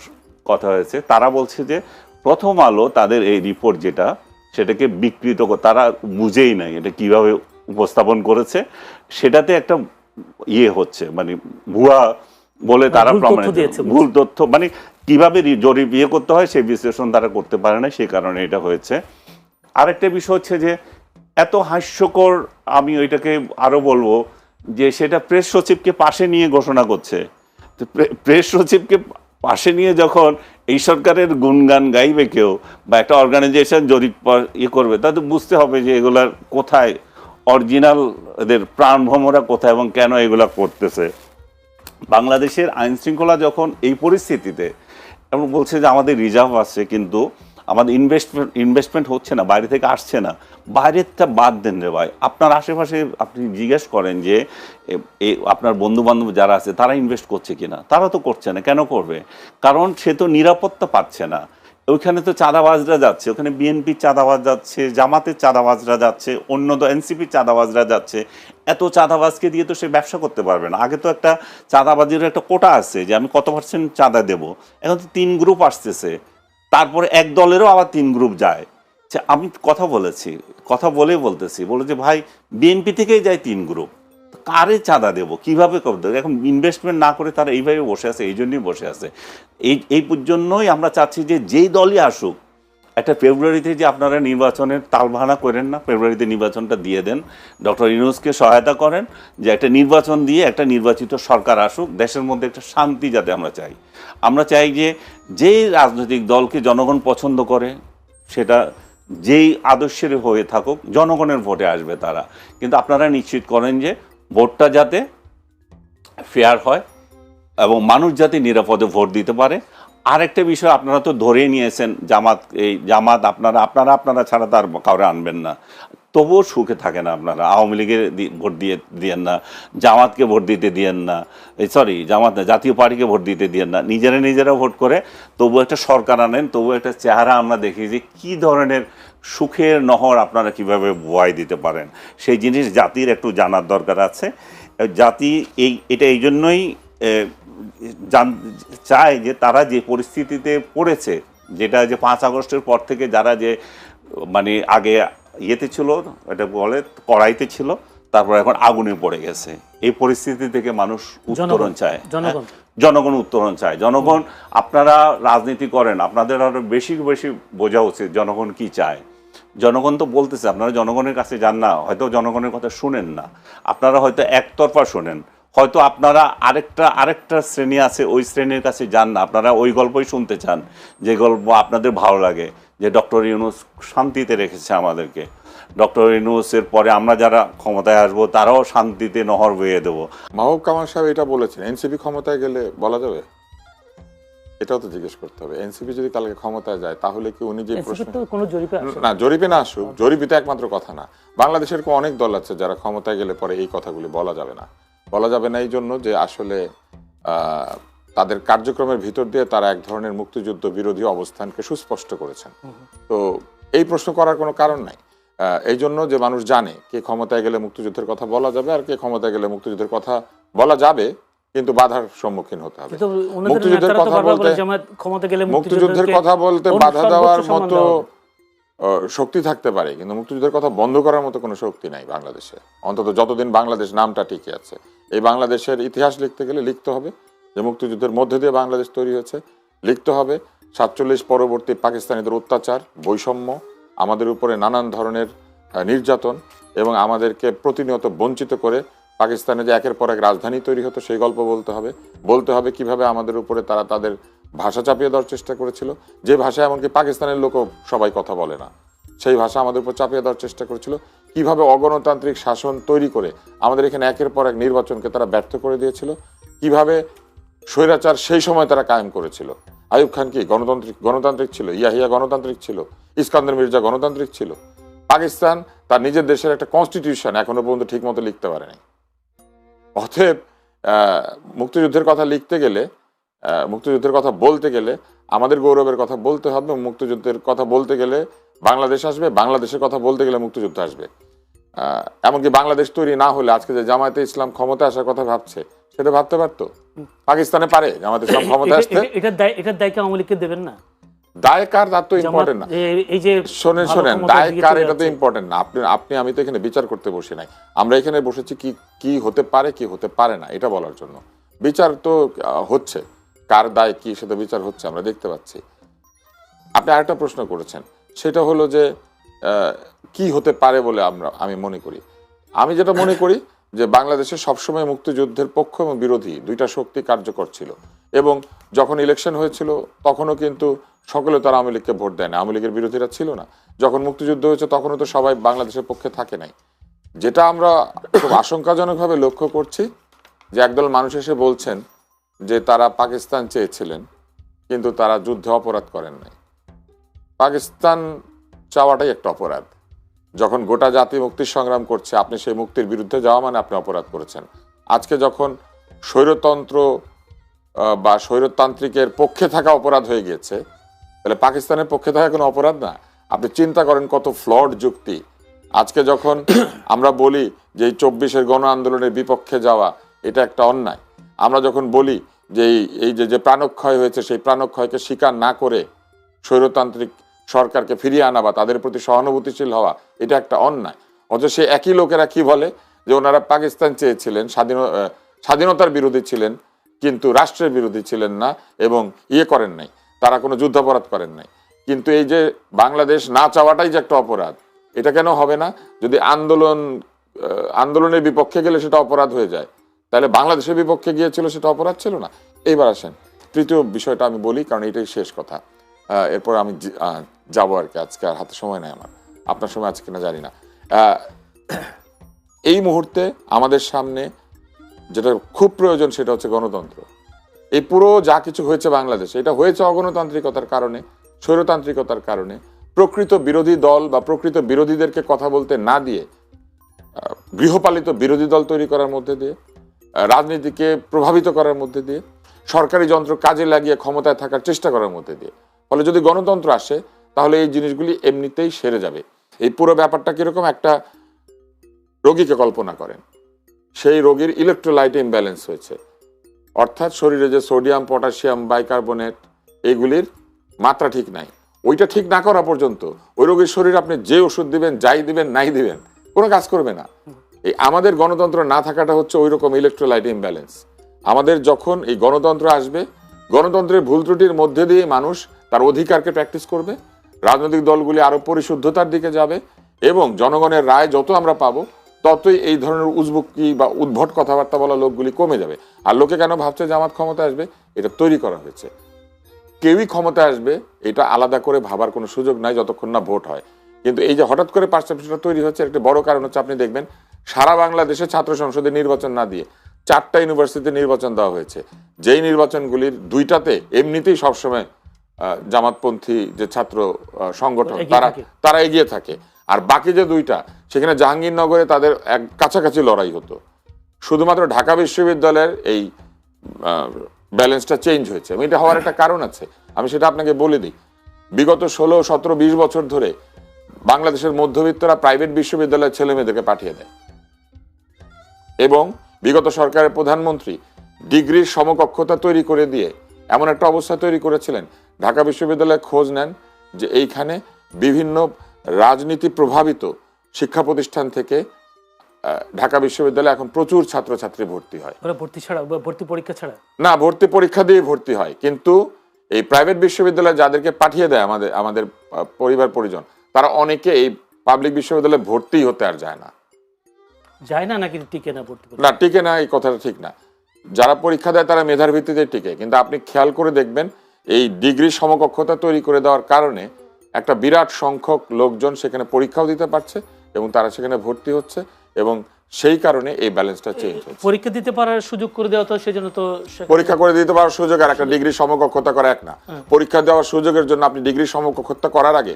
Speaker 2: কথা হয়েছে, তারা বলছে যে প্রথম আলো তাদের এই রিপোর্ট যেটা, সেটাকে বিকৃত তারা বুঝেই নাই এটা কিভাবে উপস্থাপন করেছে, সেটাতে একটা হচ্ছে মানে ভুয়া বলে তারা প্রমাণিত, ভুল তথ্য, মানে কিভাবে জরিপ করতে হয় সেই বিশ্লেষণ তারা করতে পারে না, সেই কারণে এটা হয়েছে। আরেকটা বিষয় হচ্ছে যে এত হাস্যকর, আমি ওইটাকে আরো বলবো যে সেটা প্রেস সচিবকে পাশে নিয়ে ঘোষণা করছে। তো প্রেস সচিবকে পাশে নিয়ে যখন এই সরকারের গুণগান গাইবে কেউ বা একটা অর্গানাইজেশন জরিপ করবে, তাদের বুঝতে হবে যে এগুলার কোথায় অরিজিনাল, এদের প্রাণভ্রমরা কোথায় এবং কেন এগুলা করতেছে। বাংলাদেশের আইন শৃঙ্খলা যখন এই পরিস্থিতিতে, এবং বলছে যে আমাদের রিজার্ভ আছে কিন্তু আমাদের ইনভেস্টমেন্ট হচ্ছে না, বাইরে থেকে আসছে না, বাইরেরটা বাদ দেন রে ভাই। আপনার আশেপাশে আপনি জিজ্ঞেস করেন যে আপনার বন্ধু বান্ধব যারা আছে তারা ইনভেস্ট করছে কিনা, তারা তো করছে না। কেন করবে? কারণ সে তো নিরাপত্তা পাচ্ছে না। ওইখানে তো চাঁদাবাজরা যাচ্ছে, ওখানে বিএনপির চাঁদাবাজ যাচ্ছে, জামাতের চাঁদাবাজরা যাচ্ছে, অন্য তো এনসিপির চাঁদাবাজরা যাচ্ছে। এত চাঁদাবাজকে দিয়ে তো সে ব্যবসা করতে পারবে না। আগে তো একটা চাঁদাবাজির একটা কোটা আছে যে আমি কত % চাঁদা দেবো, এখন তো 3 গ্রুপ আসতেছে, তারপরে এক দলেরও আবার 3 গ্রুপ যায়। আমি কথা বলতেছি যে ভাই বিএনপি থেকেই যায় 3 গ্রুপ, কারে চাঁদা দেবো, কিভাবে করবো? এখন ইনভেস্টমেন্ট না করে তারা এইভাবে বসে আছে, এই জন্যই বসে আছে। এই জন্যই আমরা চাচ্ছি যে যেই দলই আসুক, একটা ফেব্রুয়ারিতে যে আপনারা নির্বাচনের তালবাহানা করেন না, ফেব্রুয়ারিতে নির্বাচনটা দিয়ে দেন, ডক্টর ইউনূসকে সহায়তা করেন যে একটা নির্বাচন দিয়ে একটা নির্বাচিত সরকার আসুক, দেশের মধ্যে একটা শান্তি যাতে আমরা চাই যে যেই রাজনৈতিক দলকে জনগণ পছন্দ করে, সেটা যেই আদর্শের হয়ে থাকুক, জনগণের ভোটে আসবে তারা। কিন্তু আপনারা নিশ্চিত করেন যে ভোটটা যাতে ফেয়ার হয় এবং মানুষ যাতে নিরাপদে ভোট দিতে পারে। আরেকটা বিষয় আপনারা তো ধরেই নিয়েছেন, জামাত আপনারা ছাড়া তার কাউরে আনবেন না, তবুও সুখে থাকে না আপনারা। আওয়ামী লীগের ভোট দিয়েন না, জামাতকে ভোট দিতে দিয়েন না, জামাত না, জাতীয় পার্টিকে ভোট দিতে দিয়েন না, নিজেরা ভোট করে তবু একটা সরকার আনেন, তবু একটা চেহারা আমরা দেখি যে কী ধরনের সুখের নহর আপনারা কিভাবে বয় দিতে পারেন। সেই জিনিস জাতির একটু জানার দরকার আছে। জাতি এটা এই জন্যই চায় যে তারা যে পরিস্থিতিতে পড়েছে, যেটা যে 5 আগস্টের পর থেকে যারা যে মানে আগে ছিল, এটা বলে কড়াইতে ছিল, তারপর এখন আগুনে পড়ে গেছে, এই পরিস্থিতি থেকে মানুষ উত্তরণ চায়, জনগণ উত্তরণ চায়। জনগণ, আপনারা রাজনীতি করেন, আপনাদের আরো বেশি বোঝা উচিত জনগণ কি চায়। জনগণ তো বলতেছে, আপনারা জনগণের কাছে যান না, হয়তো জনগণের কথা শুনেন না, আপনারা হয়তো একতরফা শোনেন, হয়তো আপনারা আরেকটা শ্রেণী আছে, ওই শ্রেণীর কাছে যান না, আপনারা ওই গল্পই শুনতে চান যে গল্প আপনাদের ভালো লাগে, যে ডক্টর ইউনূস শান্তিতে রেখেছে আমাদেরকে, ডক্টর ইউনূসের পরে আমরা যারা ক্ষমতায় আসবো তারাও শান্তিতে নহর বইয়ে দেবো।
Speaker 4: মাহবুব কামাল সাহেব এটা বলেছেন, এনসিপি ক্ষমতায় গেলে বলা যাবে? এটাও তো জিজ্ঞেস করতে হবে। এনসিপি যদি কালকে ক্ষমতায় যায় তাহলে কি উনি যে জরিপে না আসুক, জরিপে তো একমাত্র কথা না। বাংলাদেশের অনেক দল আছে যারা ক্ষমতায় গেলে পরে এই কথাগুলি বলা যাবে না এই জন্য যে আসলে তাদের কার্যক্রমের ভিতর দিয়ে তারা এক ধরনের মুক্তিযুদ্ধ বিরোধী অবস্থানকে সুস্পষ্ট করেছেন। তো এই প্রশ্ন করার কোনো কারণ নাই। এই জন্য যে মানুষ জানে কে ক্ষমতায় গেলে মুক্তিযুদ্ধের কথা বলা যাবে আর কে ক্ষমতায় গেলে মুক্তিযুদ্ধের কথা বলা যাবে কিন্তু বাধার সম্মুখীন হতে হবে।
Speaker 6: কিন্তু ওনাদের
Speaker 4: মুক্তিযুদ্ধের
Speaker 6: নেতারা তো
Speaker 4: কথা
Speaker 6: বারবার
Speaker 4: বলতে
Speaker 6: বলে জামায়াত ক্ষমতা গেলে
Speaker 4: মুক্তিযুদ্ধের কথা বলতে বাধা দেওয়ার মতো শক্তি থাকতে পারে, কিন্তু মুক্তিযুদ্ধের কথা বন্ধ করার মতো কোনো শক্তি নাই বাংলাদেশে, অন্তত যতদিন বাংলাদেশ নামটা টিকে আছে। এই বাংলাদেশের ইতিহাস লিখতে গেলে লিখতে হবে যে মুক্তিযুদ্ধের মধ্যে দিয়ে বাংলাদেশ তৈরি হয়েছে, লিখতে হবে 47 পরবর্তী পাকিস্তানিদের অত্যাচার, বৈষম্য, আমাদের উপরে নানান ধরনের নির্যাতন এবং আমাদেরকে প্রতিনিয়ত বঞ্চিত করে পাকিস্তানে যে একের পর এক রাজধানী তৈরি হতো সেই গল্প বলতে হবে কিভাবে আমাদের উপরে তারা তাদের ভাষা চাপিয়ে দেওয়ার চেষ্টা করেছিল, যে ভাষা এমনকি পাকিস্তানের লোকও সবাই কথা বলে না, সেই ভাষা আমাদের উপর চাপিয়ে দেওয়ার চেষ্টা করেছিল, কিভাবে অগণতান্ত্রিক শাসন তৈরি করে আমাদের এখানে একের পর এক নির্বাচনকে তারা ব্যর্থ করে দিয়েছিল, কিভাবে স্বৈরাচার সেই সময় তারা কায়েম করেছিল। আইয়ুব খান কি গণতান্ত্রিক ছিল? ইয়াহিয়া গণতান্ত্রিক ছিল? ইস্কান্দার মির্জা গণতান্ত্রিক ছিল? পাকিস্তান তার নিজের দেশের একটা কনস্টিটিউশন এখনো পর্যন্ত ঠিক মতো লিখতে পারেনি। অতএব মুক্তিযুদ্ধের কথা লিখতে গেলে, মুক্তিযুদ্ধের কথা বলতে গেলে আমাদের গৌরবের কথা বলতে হবে। মুক্তিযুদ্ধের কথা বলতে গেলে বাংলাদেশ আসবে, বাংলাদেশের কথা বলতে গেলে মুক্তিযুদ্ধ আসবে। এমনকি বাংলাদেশ তৈরি না হলে আজকে যে জামায়াতে ইসলাম ক্ষমতা আসার কথা ভাবছে সেটা ভাবতে পারতো? পাকিস্তানে পারে জামায়াতে ইসলাম ক্ষমতা আসতে?
Speaker 6: এটার দায় কি আওয়ামী লীগকে দেবেন না?
Speaker 4: দায় কার তার তো ইম্পর্টেন্ট না।
Speaker 6: এই যে
Speaker 4: শোনেন দায় কার এটা তো ইম্পর্টেন্ট না। আপনি আমি তো এখানে বিচার করতে বসি নাই, আমরা এখানে বসেছি কি হতে পারে কি হতে পারে না এটা বলার জন্য। বিচার তো হচ্ছে, কার দায় কি সেটা বিচার হচ্ছে, আমরা দেখতে পাচ্ছি। আপনি আরেকটা প্রশ্ন করেছেন, সেটা হলো যে কি হতে পারে বলে আমি মনে করি। আমি যেটা মনে করি যে বাংলাদেশে সবসময় মুক্তিযুদ্ধের পক্ষ এবং বিরোধী দুইটা শক্তি কার্যকর ছিল, এবং যখন ইলেকশন হয়েছিল তখনও কিন্তু সকলে তারা আওয়ামী লীগকে ভোট দেয় না, আওয়ামী লীগের বিরোধীরা ছিল না। যখন মুক্তিযুদ্ধ হয়েছে তখনও তো সবাই বাংলাদেশের পক্ষে থাকে নাই। যেটা আমরা খুব আশঙ্কাজনকভাবে লক্ষ্য করছি যে একদল মানুষ এসে বলছেন যে তারা পাকিস্তান চেয়েছিলেন কিন্তু তারা যুদ্ধে অপরাধ করেন নাই। পাকিস্তান চাওয়াটাই একটা অপরাধ। যখন গোটা জাতি মুক্তির সংগ্রাম করছে, আপনি সেই মুক্তির বিরুদ্ধে যাওয়া মানে আপনি অপরাধ করেছেন। আজকে যখন স্বৈরতন্ত্র বা স্বৈরতান্ত্রিকের পক্ষে থাকা অপরাধ হয়ে গিয়েছে, তাহলে পাকিস্তানের পক্ষে থাকা কোনো অপরাধ না। আপনি চিন্তা করেন কত ফ্লড যুক্তি। আজকে যখন আমরা বলি যে এই 24-এর গণ আন্দোলনের বিপক্ষে যাওয়া এটা একটা অন্যায়, আমরা যখন বলি যে এই যে প্রাণক্ষয় হয়েছে সেই প্রাণক্ষয়কে স্বীকার না করে স্বৈরতান্ত্রিক সরকারকে ফিরিয়ে আনা বা তাদের প্রতি সহানুভূতিশীল হওয়া এটা একটা অন্যায়, অথচ সেই একই লোকেরা কি বলে যে ওনারা পাকিস্তান চেয়েছিলেন, স্বাধীনতার বিরোধী ছিলেন কিন্তু রাষ্ট্রের বিরোধী ছিলেন না এবং করেন নাই, তারা কোনো যুদ্ধাপরাধ করেন নাই। কিন্তু এই যে বাংলাদেশ না চাওয়াটাই যে একটা অপরাধ, এটা কেন হবে না? যদি আন্দোলনের বিপক্ষে গেলে সেটা অপরাধ হয়ে যায়, তাহলে বাংলাদেশের বিপক্ষে গিয়েছিল সেটা অপরাধ ছিল না? এইবার আসেন তৃতীয় বিষয়টা আমি বলি, কারণ এটাই শেষ কথা। এরপর আমি যাবো আর কি, আজকে আর হাতে সময় নেই আমার, আপনার সময় আছে কিনা জানি না। এই মুহূর্তে আমাদের সামনে যেটা খুব প্রয়োজন সেটা হচ্ছে গণতন্ত্র। এই পুরো যা কিছু হয়েছে বাংলাদেশে, এটা হয়েছে অগণতান্ত্রিকতার কারণে, স্বৈরতান্ত্রিকতার কারণে। প্রকৃত বিরোধী দল বা প্রকৃত বিরোধীদেরকে কথা বলতে না দিয়ে গৃহপালিত বিরোধী দল তৈরি করার মধ্যে দিয়ে, রাজনীতিকে প্রভাবিত করার মধ্যে দিয়ে, সরকারি যন্ত্র কাজে লাগিয়ে ক্ষমতায় থাকার চেষ্টা করার মধ্যে দিয়ে, ফলে যদি গণতন্ত্র আসে তাহলে এই জিনিসগুলি এমনিতেই সেরে যাবে। এই পুরো ব্যাপারটা কিরকম, একটা রোগীকে কল্পনা করেন, সেই রোগীর ইলেকট্রোলাইট ইমব্যালেন্স হয়েছে, অর্থাৎ শরীরে যে সোডিয়াম, পটাশিয়াম, বাইকার্বনেট এগুলির মাত্রা ঠিক নাই। ওইটা ঠিক না করা পর্যন্ত ওই রোগীর শরীর আপনি যে ওষুধ দিবেন, যাই দিবেন, নাই দিবেন, কোনো কাজ করবে না। এই আমাদের গণতন্ত্র না থাকাটা হচ্ছে ওই রকম ইলেকট্রোলাইট ইমব্যালেন্স। আমাদের যখন এই গণতন্ত্র আসবে, গণতন্ত্রের ভুল ত্রুটির মধ্যে দিয়ে মানুষ তার অধিকারকে প্র্যাকটিস করবে, রাজনৈতিক দলগুলি আরো পরিশুদ্ধতার দিকে যাবে এবং জনগণের রায় যত আমরা পাবো ততই এই ধরনের উজবুকি বা উদ্ভট কথাবার্তা বলা লোকগুলি কমে যাবে। আর লোকে কেন ভাবছে জামাত ক্ষমতা আসবে? এটা তৈরি করা হয়েছে। কেউই ক্ষমতা আসবে এটা আলাদা করে ভাবার কোনো সুযোগ নাই যতক্ষণ না ভোট হয়। কিন্তু এই যে হঠাৎ করে পার্সেপশনটা তৈরি হচ্ছে, একটা বড় কারণ হচ্ছে আপনি দেখবেন সারা বাংলাদেশে ছাত্র সংসদে নির্বাচন না দিয়ে 4টা ইউনিভার্সিটিতে নির্বাচন দেওয়া হয়েছে, যেই নির্বাচনগুলির 2টাতে এমনিতেই সবসময় জামাতপন্থী যে ছাত্র সংগঠন তারা এগিয়ে থাকে, আর বাকি যে 2টা সেখানে জাহাঙ্গীরনগরে তাদের এক কাছাকাছি লড়াই হতো। শুধুমাত্র ঢাকা বিশ্ববিদ্যালয়ের এই ব্যালেন্সটা চেঞ্জ হয়েছে এবং এটা হওয়ার একটা কারণ আছে, আমি সেটা আপনাকে বলে দিই। বিগত 16, 17, 20 বছর ধরে বাংলাদেশের মধ্যবিত্তরা প্রাইভেট বিশ্ববিদ্যালয়ের ছেলে মেয়েদেরকে পাঠিয়ে দেয় এবং বিগত সরকারের প্রধানমন্ত্রী ডিগ্রির সমকক্ষতা তৈরি করে দিয়ে এমন একটা অবস্থা তৈরি করেছিলেন, ঢাকা বিশ্ববিদ্যালয়ে খোঁজ নেন যে এইখানে বিভিন্ন রাজনীতি প্রভাবিত শিক্ষা প্রতিষ্ঠান থেকে ঢাকা বিশ্ববিদ্যালয়ে এখন প্রচুর ছাত্রছাত্রী ভর্তি হয়।
Speaker 6: ওরা ভর্তি ছাড়া, ভর্তি পরীক্ষা ছাড়া
Speaker 4: না, ভর্তি পরীক্ষা দিয়ে ভর্তি হয়, কিন্তু এই প্রাইভেট বিশ্ববিদ্যালয়ে যাদেরকে পাঠিয়ে দেয় আমাদের পরিবার পরিজন, তারা অনেকে এই পাবলিক বিশ্ববিদ্যালয়ে ভর্তি হতে আর যায় না।
Speaker 6: যায় না নাকি টিকে না ভর্তি
Speaker 4: না, টিকে না, এই কথাটা ঠিক না। যারা পরীক্ষা দেয় তারা মেধার ভিত্তিতে টিকে, কিন্তু আপনি খেয়াল করে দেখবেন এই ডিগ্রি সমকক্ষতা তৈরি করে দেওয়ার কারণে একটা বিরাট সংখ্যক লোকজন সেখানে পরীক্ষাও দিতে পারছে এবং তারা সেখানে ভর্তি হচ্ছে, এবং সেই কারণে এই ব্যালেন্সটা চেঞ্জ হচ্ছে।
Speaker 6: পরীক্ষা দিতে পারার সুযোগ করে দেওয়া, তো সেজন্য তো
Speaker 4: পরীক্ষা করে দিতে পারার সুযোগ আর একটা ডিগ্রি সমকক্ষতা করা এক না। পরীক্ষা দেওয়ার সুযোগের জন্য আপনি ডিগ্রি সমকক্ষতা করার আগে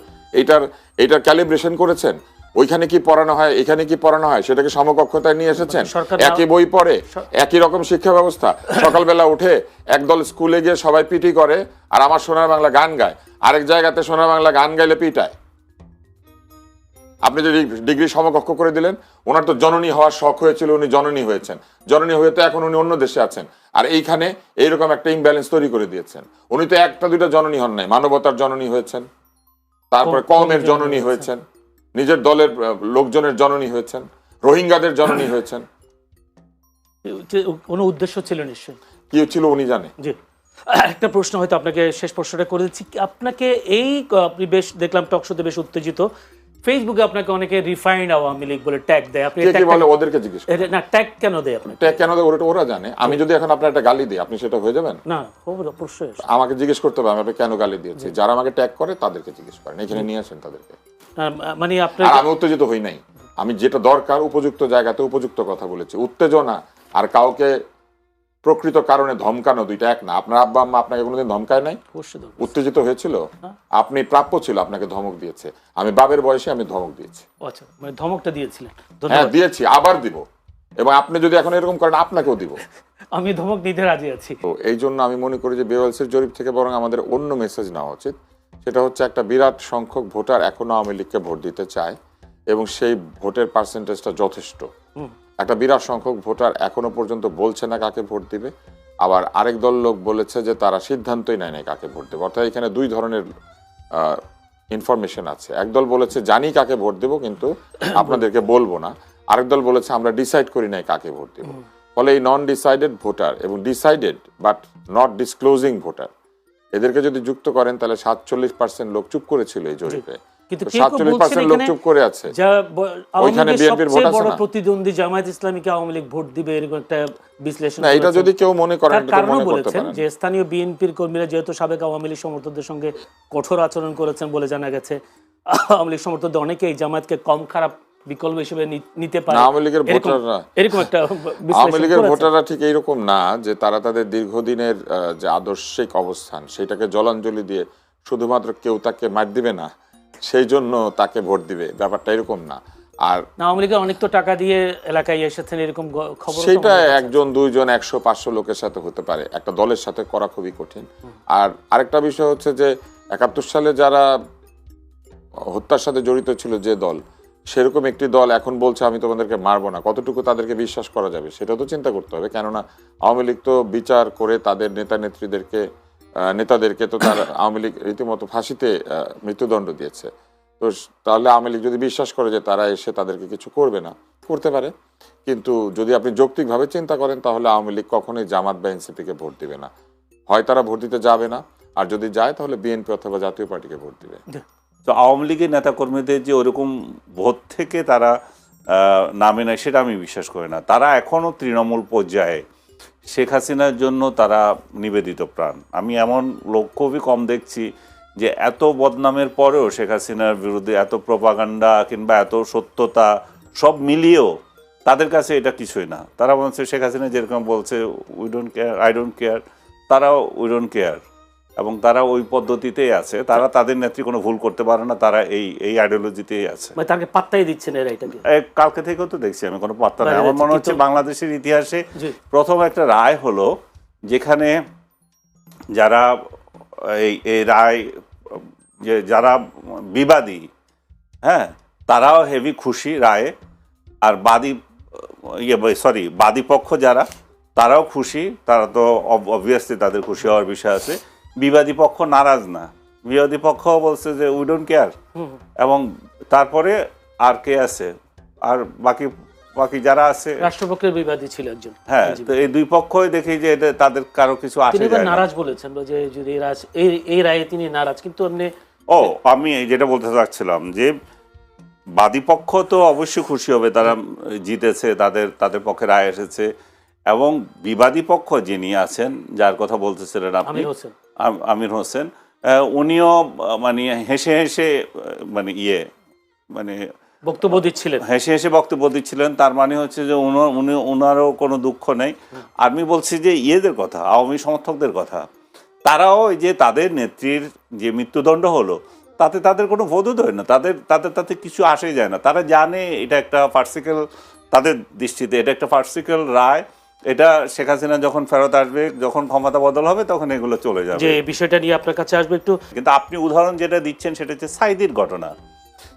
Speaker 4: এইটার ক্যালিব্রেশন করেছেন, ওইখানে কি পড়ানো হয় এখানে কি পড়ানো হয় সেটাকে সমকক্ষতায় নিয়ে এসেছেন। একই বই পড়ে, একই রকম শিক্ষা ব্যবস্থা, সকালবেলা উঠে একদল স্কুলে গিয়ে সবাই পিটি করে আর আমার সোনার বাংলা গান গায়, আরেক জায়গাতে সোনার বাংলা গান গাইলে পিটায়। আপনি যদি ডিগ্রি সমকক্ষ করে দিলেন, ওনার তো জননী হওয়ার শখ হয়েছিল, উনি জননী হয়েছেন, জননী হয়ে তো এখন উনি অন্য দেশে আছেন, আর এইখানে এইরকম একটা ইমব্যালেন্স তৈরি করে দিয়েছেন। উনি তো একটা দুইটা জননী হন নাই, মানবতার জননী হয়েছেন, তারপরে কওমের জননী হয়েছেন, নিজের দলের লোকজনের জননী হয়েছেন, রোহিঙ্গাদের জননী হয়েছেন।
Speaker 6: কোনো উদ্দেশ্য ছিল নিশ্চয়ই,
Speaker 4: কি ছিল উনি জানে।
Speaker 6: জি, একটা প্রশ্ন হয়তো আপনাকে, শেষ প্রশ্নটা করে দিচ্ছি আপনাকে। এই আপনি বেশ দেখলাম টক শোতে বেশ উত্তেজিত, ফেসবুকে আপনাকে অনেকে রিফাইন্ড আওয়ামী লীগ বলে ট্যাগ দেয়, আপনি
Speaker 4: কে বলে ওদেরকে জিজ্ঞেস করুন।
Speaker 6: না, ট্যাগ কেন দেয় আপনাকে?
Speaker 4: ট্যাগ কেন দেয় ওরা জানে। আমি যদি এখন আপনার একটা গালি দিই, আপনি সেটা হয়ে যাবেন
Speaker 6: না, অবশ্যই
Speaker 4: আমাকে জিজ্ঞেস করতে হবে আমি আপনাকে কেন গালি দিয়েছি। যারা আমাকে ট্যাগ করে তাদেরকে জিজ্ঞেস করেন, এখানে নিয়ে আসেন তাদেরকে।
Speaker 6: মানে আপনি,
Speaker 4: আর আমি উত্তেজিত হই নাই, আমি যেটা দরকার উপযুক্ত জায়গাতে উপযুক্ত কথা বলেছি। উত্তেজনা আর কাউকে প্রকৃত কারণে ধমকানো দুইটা এক না। আপনার আব্বা আম্মা আপনাকে কোনোদিন ধমকায় নাই? উত্তেজিত হয়েছিল? আপনি প্রাপ্য ছিল, আপনাকে ধমক দিয়েছে। আমি বাবের বয়সে আমি ধমক দিয়েছি।
Speaker 6: আচ্ছা, মানে ধমকটা দিয়েছিলেন?
Speaker 4: হ্যাঁ দিয়েছি, আবার দিব, এবং আপনি যদি এখন এরকম করেন আপনাকেও দিব।
Speaker 6: আমি ধমক নিতে রাজি আছি।
Speaker 4: তো এই জন্য আমি মনে করি যে বেওয়ালসের জরিপ থেকে বরং আমাদের অন্য মেসেজ নেওয়া উচিত। সেটা হচ্ছে একটা বিরাট সংখ্যক ভোটার এখনো আওয়ামী লীগকে ভোট দিতে চায় এবং সেই ভোটের পার্সেন্টেজটা যথেষ্ট। একটা বিরাট সংখ্যক ভোটার এখনো পর্যন্ত বলছে না কাকে ভোট দিবে, আবার আরেক দল লোক বলেছে যে তারা সিদ্ধান্তই নেয় না কাকে ভোট দেবে। অর্থাৎ এখানে দুই ধরনের ইনফরমেশন আছে। একদল বলেছে জানি কাকে ভোট দেবো কিন্তু আপনাদেরকে বলবো না, আরেক দল বলেছে আমরা ডিসাইড করি নাই কাকে ভোট দেবো। ফলে এই নন ডিসাইডেড ভোটার এবং decided but not disclosing voter, এদেরকে যদি যুক্ত করেন তাহলে 47% লোক চুপ করেছিল এই জরিপে,
Speaker 6: কিন্তু
Speaker 4: 47% লোক চুপ করে আছে। ওইখানে বিএনপির ভোট আছে না,
Speaker 6: প্রতিদ্বন্দ্বী জামায়াত ইসলামীকে আওয়ামী লীগ ভোট দিবে এরকম একটা বিশ্লেষণ
Speaker 4: না। এটা যদি কেউ মনে করেন এটা
Speaker 6: কারণ
Speaker 4: মনে করতে
Speaker 6: বলেছেন
Speaker 4: পারেন
Speaker 6: যে স্থানীয় বিএনপির কর্মীরা যেহেতু সাবেক আওয়ামী লীগ সমর্থকদের সঙ্গে কঠোর আচরণ করেছেন বলে জানা গেছে, আওয়ামী লীগ সমর্থকদের অনেকেই জামায়াতকে কম খারাপ বিকল্প হিসেবে নিতে পারে।
Speaker 4: আওয়ামী লীগের ভোটাররা,
Speaker 6: এরকম একটা
Speaker 4: আওয়ামী লীগের ভোটাররা ঠিক এইরকম না যে তারা তাদের দীর্ঘদিনের যে আদর্শিক অবস্থান সেটাকে জলাঞ্জলি দিয়ে শুধুমাত্র কেউ তাকে মার দিবে না সেই জন্য তাকে ভোট দিবে, ব্যাপারটা এরকম না। আর
Speaker 6: আওয়ামী লীগের অনেক তো টাকা দিয়ে এলাকায় এসেছেন এরকম খবর,
Speaker 4: সেটা একজন দুইজন 100-500 লোকের সাথে হতে পারে, একটা দলের সাথে করা খুবই কঠিন। আর আরেকটা বিষয় হচ্ছে যে 71 সালে যারা হত্যার সাথে জড়িত ছিল যে দল, সেরকম একটি দল এখন বলছে আমি তোমাদেরকে মারবো না, কতটুকু তাদেরকে বিশ্বাস করা যাবে সেটা তো চিন্তা করতে হবে। কেননা আওয়ামী লীগ তো বিচার করে তাদের নেতাদেরকে তো তার আওয়ামী লীগ রীতিমতো ফাঁসিতে মৃত্যুদণ্ড দিয়েছে। তো তাহলে আওয়ামী লীগ যদি বিশ্বাস করে যে তারা এসে তাদেরকে কিছু করবে না, করতে পারে। কিন্তু যদি আপনি যৌক্তিকভাবে চিন্তা করেন তাহলে আওয়ামী লীগ কখনোই জামাত বা এনসিপিকে ভোট দিবে না, হয় তারা ভোট দিতে যাবে না, আর যদি যায় তাহলে বিএনপি অথবা জাতীয় পার্টিকে ভোট দিবে।
Speaker 2: তো আওয়ামী লীগের নেতাকর্মীদের যে ওরকম ভোট থেকে তারা নামে নেয় সেটা আমি বিশ্বাস করি না। তারা এখনও তৃণমূল পর্যায়ে শেখ হাসিনার জন্য তারা নিবেদিত প্রাণ। আমি এমন লোক খুবই কম দেখছি যে এত বদনামের পরেও শেখ হাসিনার বিরুদ্ধে এত প্রপাগান্ডা কিংবা এত সত্যতা সব মিলিয়েও তাদের কাছে এটা কিছুই না। তারা বলছে শেখ হাসিনা যেরকম বলছে we don't care, I don't care, তারাও উই ডোন্ট কেয়ার, এবং তারা ওই পদ্ধতিতেই আছে। তারা তাদের নেত্রী কোনো ভুল করতে পারে না, তারা এই আইডিওলজিতেই আছে।
Speaker 6: মানে তাকে পাত্তাই দিচ্ছেন এরা এটাকে।
Speaker 2: কালকে থেকেও তো দেখছি আমি কোনো পাত্তা নেই। আমার মনে হচ্ছে বাংলাদেশের ইতিহাসে প্রথম একটা রায় হলো যেখানে যারা এই রায় যে যারা বিবাদী, হ্যাঁ, তারাও হেভি খুশি রায়ে, আর বাদী পক্ষ যারা তারাও খুশি, তারা তো অবভিয়াসলি তাদের খুশি হওয়ার বিষয় আছে। বিবাদী পক্ষ নারাজ না, বিবাদী পক্ষ বলছে যে উই ডোন্ট কেয়ার। এবং তারপরে আর কে আছে, আর বাকি বাকি যারা আছে,
Speaker 6: রাষ্ট্রপক্ষের বিবাদী ছিল একজন।
Speaker 2: হ্যাঁ, তো এই দুই পক্ষই দেখি যে এটা তাদের কারো কিছু আসে
Speaker 6: তিনি
Speaker 2: যায় না।
Speaker 6: নারাজ বলেছেন যে যদি এই রায়ে তিনি নারাজ, কিন্তু এমনি
Speaker 2: আমি যেটা বলতে চাচ্ছিলাম যে বাদী পক্ষ তো অবশ্যই খুশি হবে, তারা জিতেছে, তাদের পক্ষে রায় এসেছে। এবং বিবাদী পক্ষ যিনি আছেন, যার কথা বলতেছিলেন আপনি, আমির হোসেন, উনিও মানে হেসে হেসে মানে
Speaker 6: বক্তব্য দিচ্ছিলেন,
Speaker 2: হেসে হেসে বক্তব্য দিচ্ছিলেন। তার মানে হচ্ছে যে উনারও কোনো দুঃখ নেই। আমি বলছি যে ইয়েদের কথা, আওয়ামী সমর্থকদের কথা, তারাও যে তাদের নেত্রীর যে মৃত্যুদণ্ড হলো তাতে তাদের কোনো বোধোদয় না, তাতে কিছু আসে যায় না। তারা জানে এটা একটা ফার্সিক্যাল, তাদের দৃষ্টিতে এটা একটা ফার্সিক্যাল রায়। এটা শেখ হাসিনা যখন ফেরত আসবে, যখন ক্ষমতা বদল হবে, তখন এগুলো চলে যাবে।
Speaker 6: যে বিষয়টা নিয়ে আপনার কাছে আসবে একটু।
Speaker 2: কিন্তু আপনি উদাহরণ যেটা দিচ্ছেন সেটা হচ্ছে সাইদির ঘটনা,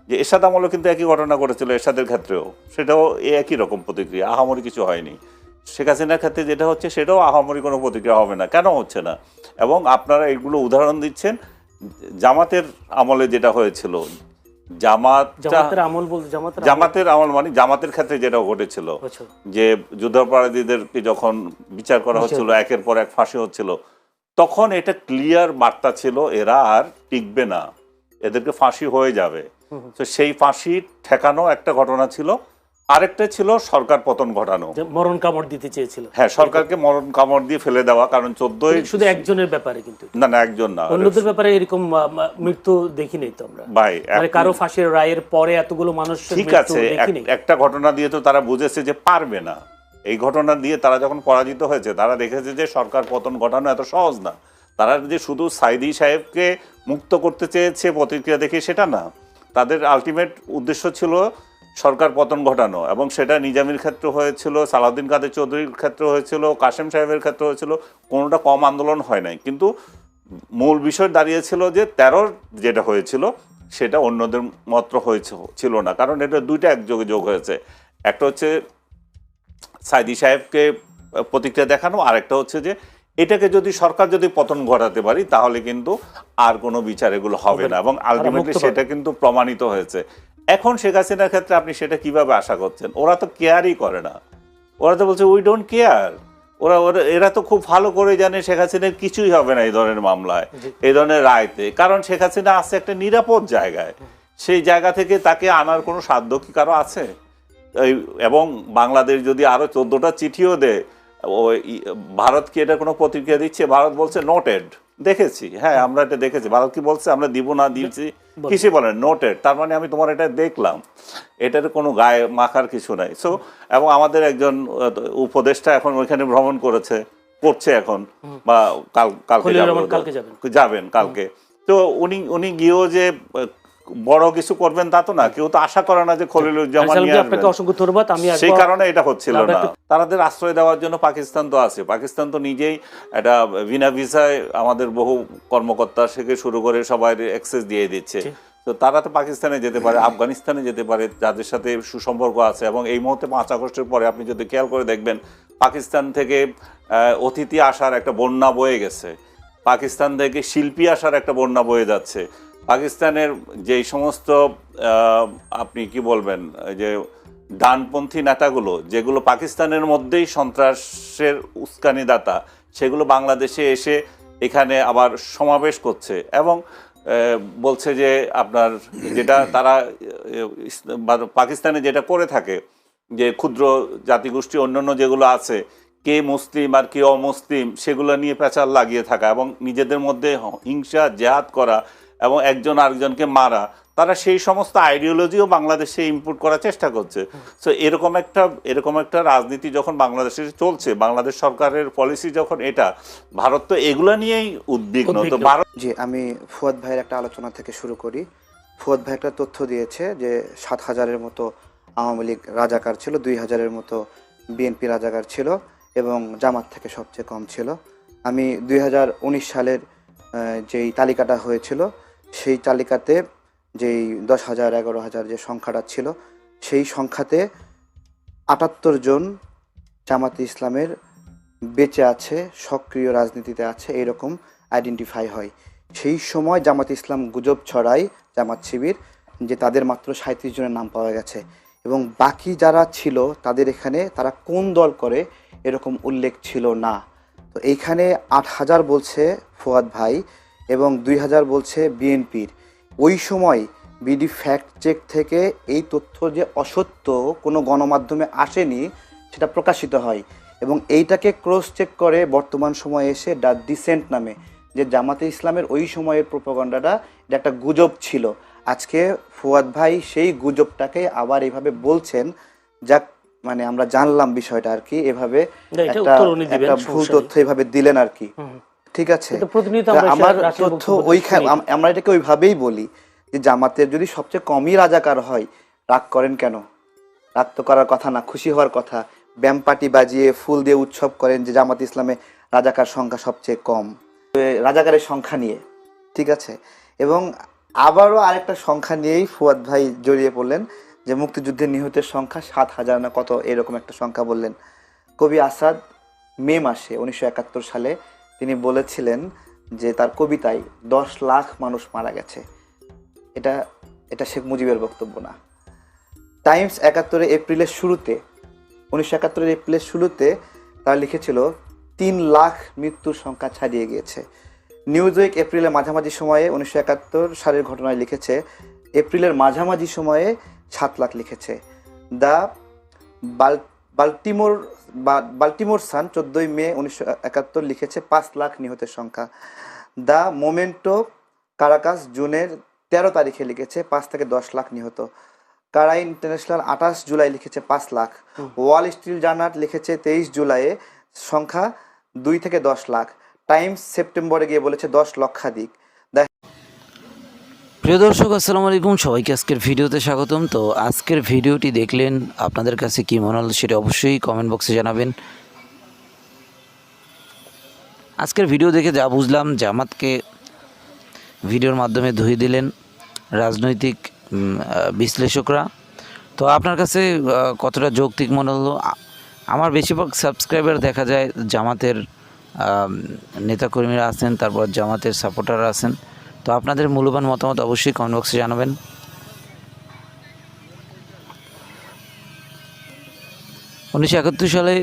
Speaker 2: যে এরশাদ আমলও কিন্তু একই ঘটনা করেছিল, এরশাদের ক্ষেত্রেও সেটাও একই রকম প্রতিক্রিয়া, আহামরি কিছু হয়নি। শেখ হাসিনার ক্ষেত্রে যেটা হচ্ছে সেটাও আহামরি কোনো প্রতিক্রিয়া হবে না, কেন হচ্ছে না? এবং আপনারা এগুলো উদাহরণ দিচ্ছেন জামাতের আমলে যেটা হয়েছিল, জামাতের আমল মানে জামাতের ক্ষেত্রে যেটা ঘটেছিল, যে যুদ্ধাপরাধীদেরকে যখন বিচার করা হচ্ছিল, একের পর এক ফাঁসি হচ্ছিল, তখন এটা ক্লিয়ার বার্তা ছিল এরা আর টিকবে না, এদেরকে ফাঁসি হয়ে যাবে। তো সেই ফাঁসি ঠেকানো একটা ঘটনা ছিল, আরেকটা ছিল সরকার পতন ঘটানো,
Speaker 6: মরণ কামড় দিতে চেয়েছিল।
Speaker 2: হ্যাঁ, সরকারকে মরণ কামড় দিয়ে ফেলে দেওয়া। কারণ 14
Speaker 6: শুধু একজনের ব্যাপারে, কিন্তু
Speaker 2: না একজন না,
Speaker 6: অন্যদের ব্যাপারে এরকম মৃত্যু দেখিনি তো আমরা
Speaker 2: ভাই।
Speaker 6: কারো ফাঁসির রায়ের পরে এতগুলো মানুষ,
Speaker 2: ঠিক আছে, একটা ঘটনা দিয়ে তো তারা বুঝেছে যে পারবে না। এই ঘটনা দিয়ে তারা যখন পরাজিত হয়েছে, তারা দেখেছে যে সরকার পতন ঘটানো এত সহজ না। তারা যে শুধু সাইদি সাহেবকে মুক্ত করতে চেয়েছে প্রতিক্রিয়া দেখে সেটা না, তাদের আলটিমেট উদ্দেশ্য ছিল সরকার পতন ঘটানো। এবং সেটা নিজামীর ক্ষেত্রে হয়েছিল, সালাউদ্দিন কাদের চৌধুরীর ক্ষেত্রে হয়েছিল, কাশেম সাহেবের ক্ষেত্রে হয়েছিল, কোনোটা কম আন্দোলন হয় নাই। কিন্তু মূল বিষয় দাঁড়িয়েছিল যে 13 যেটা হয়েছিল সেটা অন্যদের মাত্র ছিল না, কারণ এটা দুইটা একযোগে যোগ হয়েছে। একটা হচ্ছে সাইদি সাহেবকে প্রতিক্রিয়া দেখানো, আর একটা হচ্ছে যে এটাকে যদি সরকার যদি পতন ঘটাতে পারি তাহলে কিন্তু আর কোনো বিচার এগুলো হবে না। এবং আলটিমেটলি সেটা কিন্তু প্রমাণিত হয়েছে। এখন শেখ হাসিনার ক্ষেত্রে আপনি সেটা কিভাবে আশা করছেন? ওরা তো কেয়ারই করে না, ওরা তো বলছে উই ডোন্ট কেয়ার। এরা তো খুব ভালো করে জানে শেখ হাসিনার কিছুই হবে না এই ধরনের মামলায়, এই ধরনের রায়তে। কারণ শেখ হাসিনা আছে একটা নিরাপদ জায়গায়, সেই জায়গা থেকে তাকে আনার কোনো সাধ্য কি কারো আছে? এবং বাংলাদেশ যদি আরো 14টা চিঠিও দেয়, ভারত কি এটা কোনো প্রতিক্রিয়া দিচ্ছে? ভারত বলছে নোটেড। দেখেছি, হ্যাঁ আমরা এটা দেখেছি। ভারত কি বলছে আমরা দিব না, দিয়েছি কিসে বলেন নোটেড, তার মানে আমি তোমার এটা দেখলাম, এটার কোনো গায়ে মাখার কিছু নাই। সো এবং আমাদের একজন উপদেষ্টা এখন ওইখানে ভ্রমণ করছে এখন, বা কালকে যাবেন কালকে। তো উনি গিয়েও যে বড় কিছু করবেন তা তো না, কেউ তো আশা করে না যে খলিলুজ্জামান নিয়ে আসবেন।
Speaker 6: অসংখ্য ধন্যবাদ।
Speaker 2: সেই কারণে এটা হচ্ছিল না। তাদের আশ্রয় দেওয়ার জন্য পাকিস্তান তো আছে, পাকিস্তান তো নিজেই একটা বিনা ভিসায় আমাদের বহু কর্মকর্তা থেকে শুরু করে সবাই অ্যাক্সেস দিয়ে দিচ্ছে। তো তারা তো পাকিস্তানে যেতে পারে, আফগানিস্তানে যেতে পারে, যাদের সাথে সুসম্পর্ক আছে। এবং এই মুহূর্তে 5 আগস্টের পরে আপনি যদি খেয়াল করে দেখবেন, পাকিস্তান থেকে অতিথি আসার একটা বন্যা বয়ে গেছে, পাকিস্তান থেকে শিল্পী আসার একটা বন্যা বয়ে যাচ্ছে। পাকিস্তানের যেই সমস্ত আপনি কি বলবেন যে ডানপন্থী নেতাগুলো, যেগুলো পাকিস্তানের মধ্যেই সন্ত্রাসের উস্কানিদাতা, সেগুলো বাংলাদেশে এসে এখানে আবার সমাবেশ করছে এবং বলছে যে আপনার যেটা তারা পাকিস্তানে যেটা করে থাকে, যে ক্ষুদ্র জাতিগোষ্ঠী অন্যান্য যেগুলো আছে, কে মুসলিম আর কে অমুসলিম, সেগুলো নিয়ে পেঁচাল লাগিয়ে থাকা এবং নিজেদের মধ্যে হিংসা জেহাদ করা এবং একজন আরেকজনকে মারা, তারা সেই সমস্ত আইডিওলজিও বাংলাদেশে ইম্পোর্ট করার চেষ্টা করছে। সো এরকম একটা রাজনীতি যখন বাংলাদেশে চলছে, বাংলাদেশ সরকারের পলিসি যখন এটা, ভারত তো এগুলো নিয়েই উদ্বিগ্ন। তো ভারত,
Speaker 5: জি, আমি ফুয়াদ ভাইয়ের একটা আলোচনা থেকে শুরু করি। ফুয়াদ ভাই একটা তথ্য দিয়েছে যে 7,000-এর মতো আওয়ামী লীগ রাজাকার ছিল, 2,000-এর মতো বিএনপি রাজাকার ছিল এবং জামাত থেকে সবচেয়ে কম ছিল। আমি 2019 সালের যেই তালিকাটা হয়েছিল, সেই তালিকাতে যেই 10,000, 11,000 যে সংখ্যাটা ছিল, সেই সংখ্যাতে 78 জন জামাতে ইসলামের বেঁচে আছে, সক্রিয় রাজনীতিতে আছে, এরকম আইডেন্টিফাই হয়। সেই সময় জামাত ইসলাম গুজব ছড়ায়, জামাত শিবির, যে তাদের মাত্র 37 জনের নাম পাওয়া গেছে এবং বাকি যারা ছিল তাদের এখানে তারা কোন দল করে এরকম উল্লেখ ছিল না। তো এইখানে 8,000 বলছে ফুয়াদ ভাই এবং 2,000 বলছে বিএনপির। ওই সময় বিডি ফ্যাক্ট চেক থেকে এই তথ্য যে অসত্য, কোনো গণমাধ্যমে আসেনি, সেটা প্রকাশিত হয় এবং এইটাকে ক্রস চেক করে বর্তমান সময়ে এসে দ্য ডিসেন্ট নামে যে জামাতে ইসলামের ওই সময়ের প্রোপাগান্ডাটা এটা একটা গুজব ছিল। আজকে ফুয়াদ ভাই সেই গুজবটাকে আবার এইভাবে বলছেন, যাক মানে আমরা জানলাম বিষয়টা আর কি, এভাবে
Speaker 6: এটা
Speaker 5: একটা
Speaker 6: উত্তর উনি দিবেন,
Speaker 5: একটা ভুল
Speaker 6: সমস্যা
Speaker 5: তথ্য এভাবে দিলেন আর কি। ঠিক আছে,
Speaker 6: কিন্তু প্রতিনিয়ত
Speaker 5: তা
Speaker 6: আমরা
Speaker 5: আমার
Speaker 6: রাশিয়ার
Speaker 5: তথ্য
Speaker 6: বক্তব্য
Speaker 5: ওইখানে
Speaker 6: শুনি।
Speaker 5: আমরা এটাকে ওইভাবেই বলি যে জামাতের যদি সবচেয়ে কমই রাজাকার হয়, রাগ করেন কেন? রাগ তো করার কথা না, খুশি হওয়ার কথা। ব্যাম পার্টি বাজিয়ে ফুল দিয়ে উৎসব করেন যে জামাত ইসলামে রাজাকার সংখ্যা সবচেয়ে কম, রাজাকারের সংখ্যা নিয়ে। ঠিক আছে, এবং আবারও আরেকটা সংখ্যা নিয়েই ফুয়াদ ভাই জড়িয়ে পড়লেন যে মুক্তিযুদ্ধে নিহতের সংখ্যা 7,000 না কত এরকম একটা সংখ্যা বললেন। কবি আসাদ মে মাসে 1971 সালে তিনি বলেছিলেন যে তার কবিতায় 10 লাখ মানুষ মারা গেছে। এটা শেখ মুজিবের বক্তব্য না। টাইমস 71 এপ্রিলের শুরুতে 1971 এপ্রিলের শুরুতে তারা লিখেছিল 3 লাখ মৃত্যুর সংখ্যা ছাড়িয়ে গিয়েছে। নিউজউইক এপ্রিলের মাঝামাঝি সময়ে 1971 সালের ঘটনায় লিখেছে এপ্রিলের মাঝামাঝি সময়ে 7 লাখ লিখেছে। দ্য বাল্টিমোর সান 14 মে 1971 লিখেছে 5 লাখ নিহতের সংখ্যা। দ্য মোমেন্টো কারাকাস জুনের 13 তারিখে লিখেছে 5 থেকে 10 লাখ নিহত। কারাই ইন্টারন্যাশনাল 28 জুলাই লিখেছে 5 লাখ। ওয়াল স্ট্রিট জার্নাল লিখেছে 23 জুলাইয়ে সংখ্যা 2 থেকে 10 লাখ। টাইমস সেপ্টেম্বরে গিয়ে বলেছে 10 লক্ষাধিক।
Speaker 7: প্রিয় দর্শক, আসসালামু আলাইকুম, সবাইকে আজকের ভিডিওতে স্বাগতম। তো আজকের ভিডিওটি দেখলেন, আপনাদের কাছে কি মনে হলো সেটা অবশ্যই কমেন্ট বক্সে জানাবেন। আজকের ভিডিও দেখে যা বুঝলাম, জামাতকে ভিডিওর মাধ্যমে ধুয়ে দিলেন রাজনৈতিক বিশ্লেষকরা। তো আপনার কাছে কতটা যৌক্তিক মনে হলো? আমার বেশিরভাগ সাবস্ক্রাইবার দেখা যায় জামাতের নেতাকর্মীরা আছেন, তারপর জামাতের সাপোর্টাররা আছেন। তো আপনাদের মূল্যবান মতামত অবশ্যই কমেন্ট বক্সে জানাবেন। 1971 সালে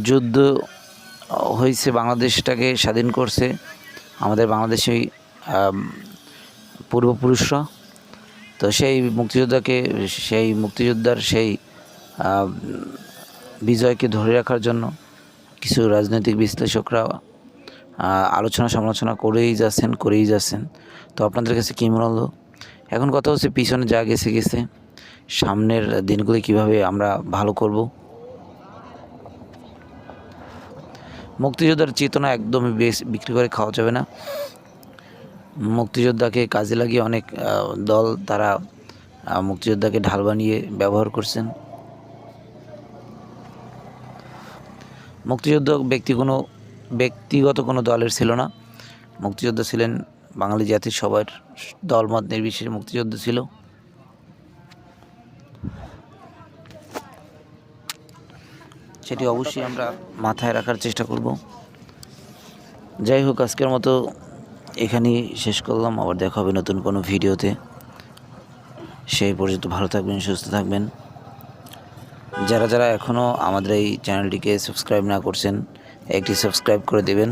Speaker 7: যুদ্ধ হয়েছে, বাংলাদেশটাকে স্বাধীন করছে আমাদের বাংলাদেশেই পূর্বপুরুষরা। তো সেই মুক্তিযোদ্ধার সেই বিজয়কে ধরে রাখার জন্য কিছু রাজনৈতিক বিশ্লেষকরা আলোচনা সমালোচনা করেই যাচ্ছেন। তো আপনাদের কাছে কী মনে হলো? এখন কথা হচ্ছে, পিছনে যা গেছে, সামনের দিনগুলি কিভাবে আমরা ভালো করব। মুক্তিযোদ্ধার চেতনা একদমই বিক্রি করে খাওয়া যাবে না। মুক্তিযোদ্ধাকে কাজে লাগিয়ে অনেক দল তারা মুক্তিযোদ্ধাকে ঢাল বানিয়ে ব্যবহার করছেন। মুক্তিযুদ্ধ ব্যক্তিগত কোনো দলের ছিল না, মুক্তিযুদ্ধ ছিলেন বাঙালি জাতির সবার, দলমত নির্বিশেষে মুক্তিযুদ্ধ ছিল। সেটি অবশ্যই আমরা মাথায় রাখার চেষ্টা করব। যাই হোক, আজকের মতো এখানেই শেষ করলাম। আবার দেখা হবে নতুন কোনো ভিডিওতে। সেই পর্যন্ত ভালো থাকবেন, সুস্থ থাকবেন। যারা এখনও আমাদের এই চ্যানেলটিকে সাবস্ক্রাইব না করছেন, একটি সাবস্ক্রাইব করে দেবেন,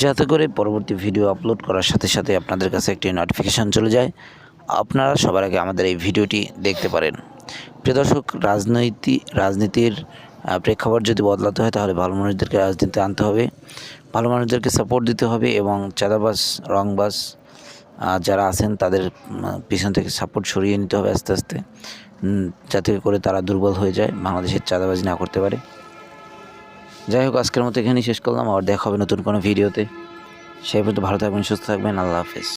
Speaker 7: যাতে করে পরবর্তী ভিডিও আপলোড করার সাথে সাথে আপনাদের কাছে একটি নোটিফিকেশান চলে যায়, আপনারা সবার আগে আমাদের এই ভিডিওটি দেখতে পারেন। প্রিয় দর্শক, রাজনীতির প্রেক্ষাপট যদি বদলাতে হয়, তাহলে ভালো মানুষদেরকে রাজনীতিতে আনতে হবে, ভালো মানুষদেরকে সাপোর্ট দিতে হবে এবং চাঁদাবাজ, রংবাজ যারা আছেন তাদের পিছন থেকে সাপোর্ট সরিয়ে নিতে হবে আস্তে আস্তে, যাতে করে তারা দুর্বল হয়ে যায়, বাংলাদেশের চাঁদাবাজি না করতে পারে। যাই হোক, আজকের মতো এখানেই শেষ করলাম। আবার দেখা হবে নতুন কোনো ভিডিওতে। সেই পর্যন্ত ভালো থাকবেন, সুস্থ থাকবেন। আল্লাহ হাফেজ।